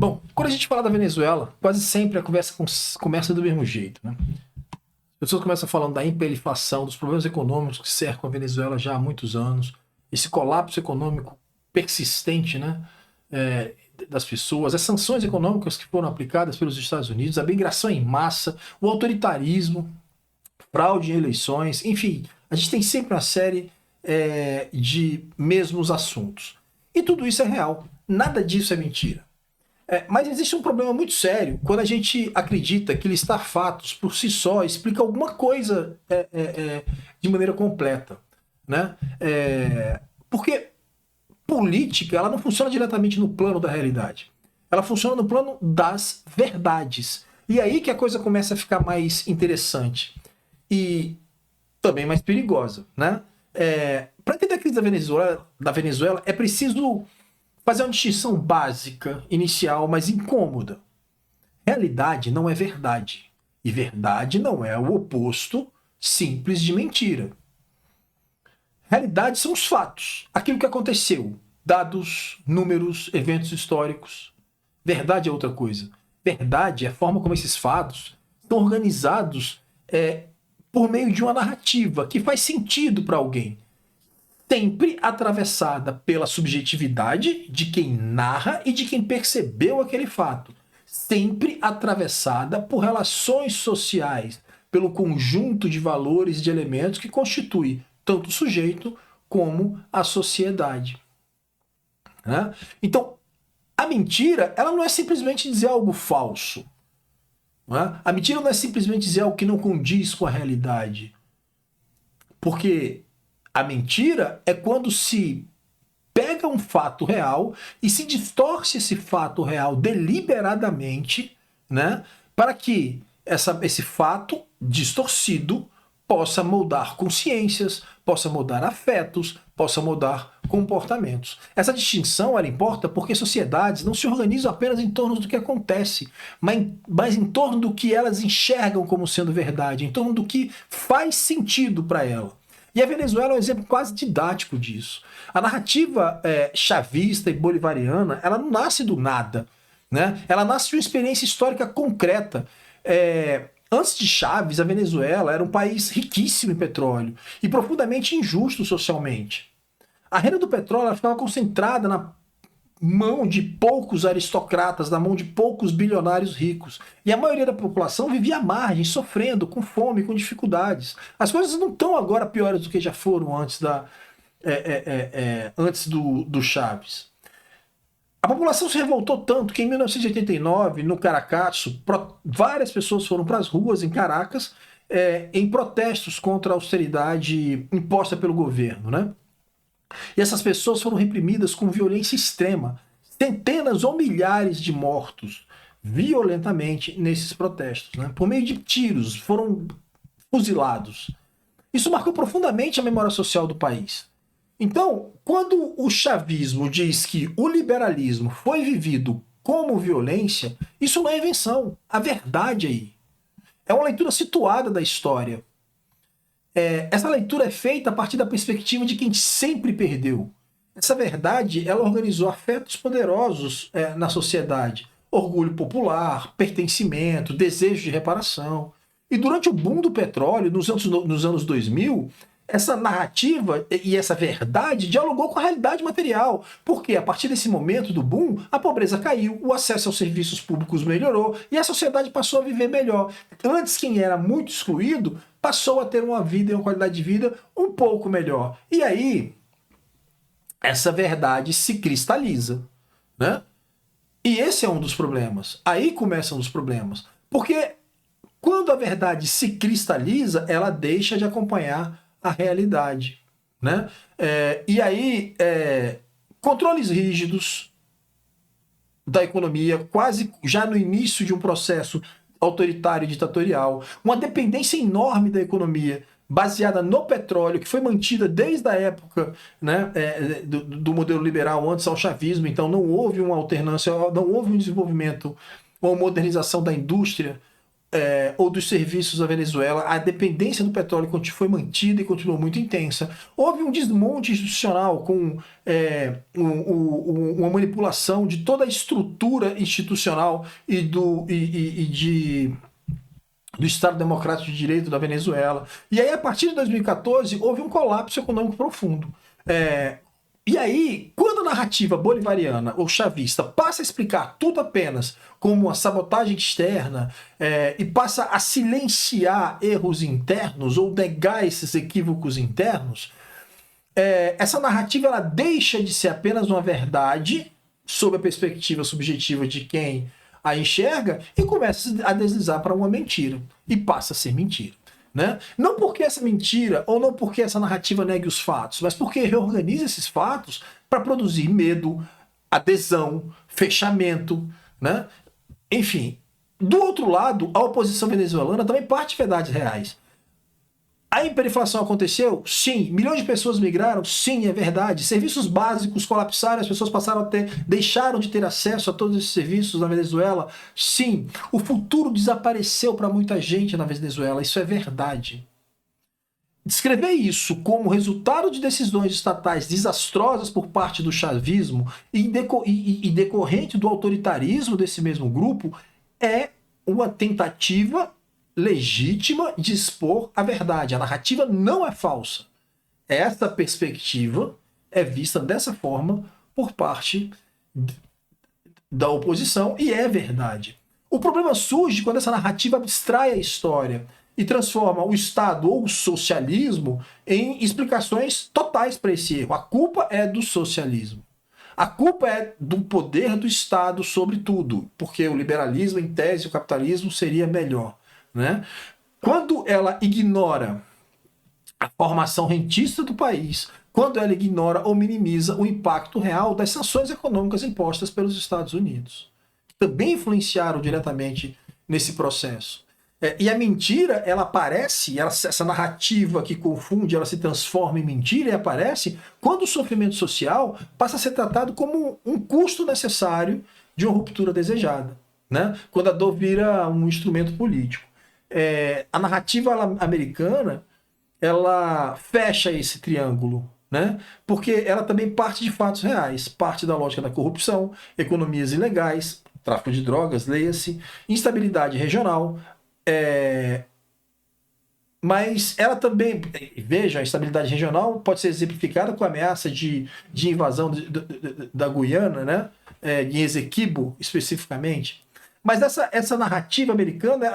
Bom, quando a gente fala da Venezuela, quase sempre a conversa começa do mesmo jeito, né? As pessoas começam falando da hiperinflação, dos problemas econômicos que cercam a Venezuela já há muitos anos, esse colapso econômico persistente, né? Das pessoas, as sanções econômicas que foram aplicadas pelos Estados Unidos, a migração em massa, o autoritarismo, fraude em eleições, enfim, a gente tem sempre uma série de mesmos assuntos. E tudo isso é real, nada disso é mentira. Mas existe um problema muito sério quando a gente acredita que listar fatos por si só explica alguma coisa de maneira completa, né? Porque política ela não funciona diretamente no plano da realidade. Ela funciona no plano das verdades. E aí que a coisa começa a ficar mais interessante e também mais perigosa, né? Para entender a crise da Venezuela é preciso fazer uma distinção básica, inicial, mas incômoda. Realidade não é verdade. E verdade não é o oposto simples de mentira. Realidade são os fatos, aquilo que aconteceu. Dados, números, eventos históricos. Verdade é outra coisa. Verdade é a forma como esses fatos estão organizados por meio de uma narrativa que faz sentido para alguém. Sempre atravessada pela subjetividade de quem narra e de quem percebeu aquele fato. Sempre atravessada por relações sociais, pelo conjunto de valores e de elementos que constitui tanto o sujeito como a sociedade. Né? Então, a mentira ela não é simplesmente dizer algo falso. Né? A mentira não é simplesmente dizer algo que não condiz com a realidade. Porque a mentira é quando se pega um fato real e se distorce esse fato real deliberadamente, né, para que esse fato distorcido possa moldar consciências, possa mudar afetos, possa mudar comportamentos. Essa distinção ela importa porque sociedades não se organizam apenas em torno do que acontece, mas em torno do que elas enxergam como sendo verdade, em torno do que faz sentido para ela. E a Venezuela é um exemplo quase didático disso. A narrativa chavista e bolivariana, ela não nasce do nada, né? Ela nasce de uma experiência histórica concreta. Antes de Chávez, a Venezuela era um país riquíssimo em petróleo e profundamente injusto socialmente. A renda do petróleo ficava concentrada na mão de poucos aristocratas, na mão de poucos bilionários ricos. E a maioria da população vivia à margem, sofrendo, com fome, com dificuldades. As coisas não estão agora piores do que já foram antes do Chávez. A população se revoltou tanto que em 1989, no Caracaço, várias pessoas foram para as ruas em Caracas em protestos contra a austeridade imposta pelo governo, né? E essas pessoas foram reprimidas com violência extrema. Centenas ou milhares de mortos violentamente nesses protestos, né? Por meio de tiros, foram fuzilados. Isso marcou profundamente a memória social do país. Então, quando o chavismo diz que o liberalismo foi vivido como violência, isso não é invenção. A verdade aí é uma leitura situada da história. Essa leitura é feita a partir da perspectiva de quem sempre perdeu. Essa verdade, ela organizou afetos poderosos na sociedade. Orgulho popular, pertencimento, desejo de reparação. E durante o boom do petróleo, nos anos 2000, essa narrativa e essa verdade dialogou com a realidade material. Porque a partir desse momento do boom, a pobreza caiu, o acesso aos serviços públicos melhorou e a sociedade passou a viver melhor. Antes, quem era muito excluído passou a ter uma vida e uma qualidade de vida um pouco melhor. E aí, essa verdade se cristaliza, né? E esse é um dos problemas. Aí começam os problemas. Porque quando a verdade se cristaliza, ela deixa de acompanhar a realidade, né? E aí, controles rígidos da economia, quase já no início de um processo autoritário e ditatorial, uma dependência enorme da economia, baseada no petróleo, que foi mantida desde a época, né, do modelo liberal antes ao chavismo. Então não houve uma alternância, não houve um desenvolvimento, uma modernização da indústria ou dos serviços da Venezuela, a dependência do petróleo foi mantida e continuou muito intensa. Houve um desmonte institucional com uma manipulação de toda a estrutura institucional do Estado Democrático de Direito da Venezuela. E aí, a partir de 2014, houve um colapso econômico profundo. E aí, quando a narrativa bolivariana ou chavista passa a explicar tudo apenas como uma sabotagem externa e passa a silenciar erros internos ou negar esses equívocos internos, essa narrativa ela deixa de ser apenas uma verdade sob a perspectiva subjetiva de quem a enxerga e começa a deslizar para uma mentira. E passa a ser mentira. Né? Não porque essa mentira, ou não porque essa narrativa negue os fatos, mas porque reorganiza esses fatos para produzir medo, adesão, fechamento, né? Enfim, do outro lado, a oposição venezuelana também parte de verdades reais. A hiperinflação aconteceu? Sim. Milhões de pessoas migraram? Sim, é verdade. Serviços básicos colapsaram, as pessoas deixaram de ter acesso a todos esses serviços na Venezuela? Sim. O futuro desapareceu para muita gente na Venezuela, isso é verdade. Descrever isso como resultado de decisões estatais desastrosas por parte do chavismo e decorrente do autoritarismo desse mesmo grupo é uma tentativa legítima de expor a verdade. A narrativa não é falsa. Essa perspectiva é vista dessa forma por parte da oposição e é verdade. O problema surge quando essa narrativa abstrai a história e transforma o Estado ou o socialismo em explicações totais para esse erro. A culpa é do socialismo. A culpa é do poder do Estado sobre tudo, porque o liberalismo, em tese, o capitalismo seria melhor. Né? Quando ela ignora a formação rentista do país, quando ela ignora ou minimiza o impacto real das sanções econômicas impostas pelos Estados Unidos, que também influenciaram diretamente nesse processo. E a mentira, ela aparece, essa narrativa que confunde, ela se transforma em mentira e aparece quando o sofrimento social passa a ser tratado como um custo necessário de uma ruptura desejada, né? Quando a dor vira um instrumento político. A narrativa americana ela fecha esse triângulo, né? Porque ela também parte de fatos reais, parte da lógica da corrupção, economias ilegais, tráfico de drogas, leia-se, instabilidade regional, mas ela também, veja, a instabilidade regional pode ser exemplificada com a ameaça de invasão da Guiana, né? De Esequibo, especificamente. Mas essa narrativa americana,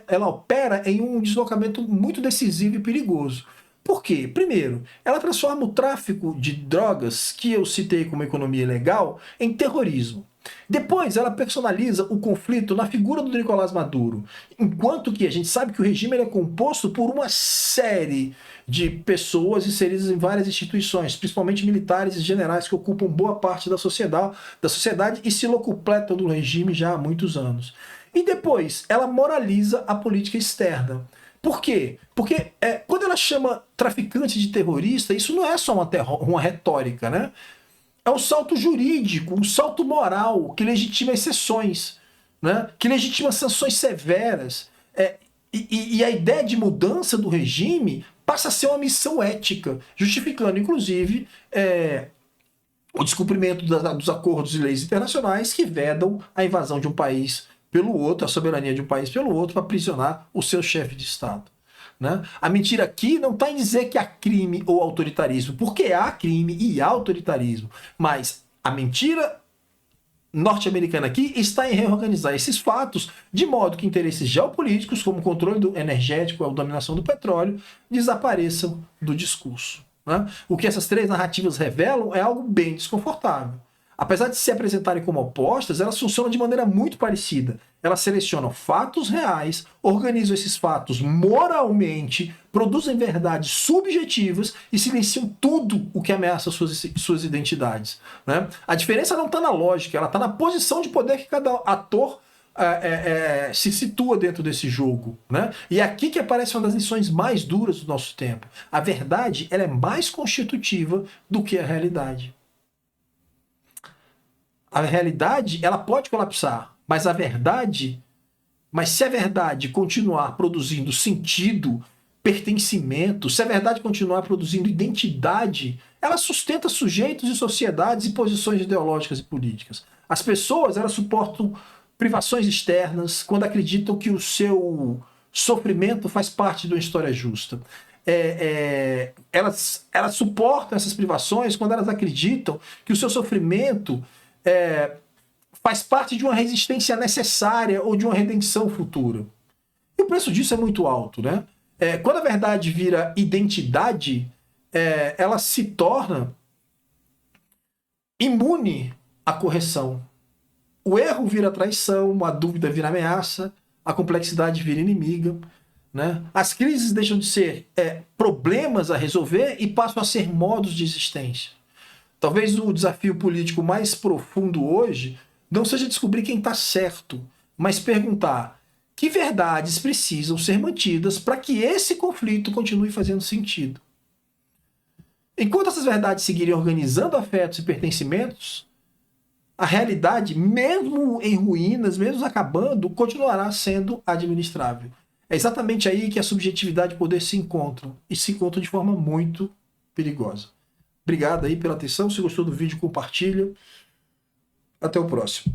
ela opera em um deslocamento muito decisivo e perigoso. Por quê? Primeiro, ela transforma o tráfico de drogas, que eu citei como economia ilegal, em terrorismo. Depois, ela personaliza o conflito na figura do Nicolás Maduro, enquanto que a gente sabe que o regime é composto por uma série de pessoas inseridas em várias instituições, principalmente militares e generais que ocupam boa parte da sociedade e se locupletam do regime já há muitos anos. E depois, ela moraliza a política externa. Por quê? Porque quando ela chama traficante de terrorista, isso não é só uma retórica, né? É um salto jurídico, um salto moral que legitima exceções, né? Que legitima sanções severas. E a ideia de mudança do regime passa a ser uma missão ética, justificando, inclusive, o descumprimento dos acordos e leis internacionais que vedam a invasão de um país pelo outro, a soberania de um país pelo outro, para aprisionar o seu chefe de Estado. Né? A mentira aqui não está em dizer que há crime ou autoritarismo, porque há crime e há autoritarismo, mas a mentira norte-americana aqui está em reorganizar esses fatos de modo que interesses geopolíticos, como o controle energético ou a dominação do petróleo, desapareçam do discurso. Né? O que essas três narrativas revelam é algo bem desconfortável. Apesar de se apresentarem como opostas, elas funcionam de maneira muito parecida. Elas selecionam fatos reais, organizam esses fatos moralmente, produzem verdades subjetivas e silenciam tudo o que ameaça suas identidades. Né? A diferença não está na lógica, ela está na posição de poder que cada ator se situa dentro desse jogo. Né? E é aqui que aparece uma das lições mais duras do nosso tempo. A verdade ela é mais constitutiva do que a realidade. A realidade ela pode colapsar, mas a verdade Mas se a verdade continuar produzindo sentido, pertencimento, se a verdade continuar produzindo identidade, ela sustenta sujeitos e sociedades e posições ideológicas e políticas. As pessoas, elas suportam privações externas quando acreditam que o seu sofrimento faz parte de uma história justa. Elas suportam essas privações quando elas acreditam que o seu sofrimento faz parte de uma resistência necessária ou de uma redenção futura. E o preço disso é muito alto, né? Quando a verdade vira identidade, ela se torna imune à correção. O erro vira traição, a dúvida vira ameaça, a complexidade vira inimiga, né? As crises deixam de ser problemas a resolver e passam a ser modos de existência. Talvez o desafio político mais profundo hoje não seja descobrir quem está certo, mas perguntar que verdades precisam ser mantidas para que esse conflito continue fazendo sentido. Enquanto essas verdades seguirem organizando afetos e pertencimentos, a realidade, mesmo em ruínas, mesmo acabando, continuará sendo administrável. É exatamente aí que a subjetividade e o poder se encontram, e se encontram de forma muito perigosa. Obrigado aí pela atenção. Se gostou do vídeo, compartilha. Até o próximo.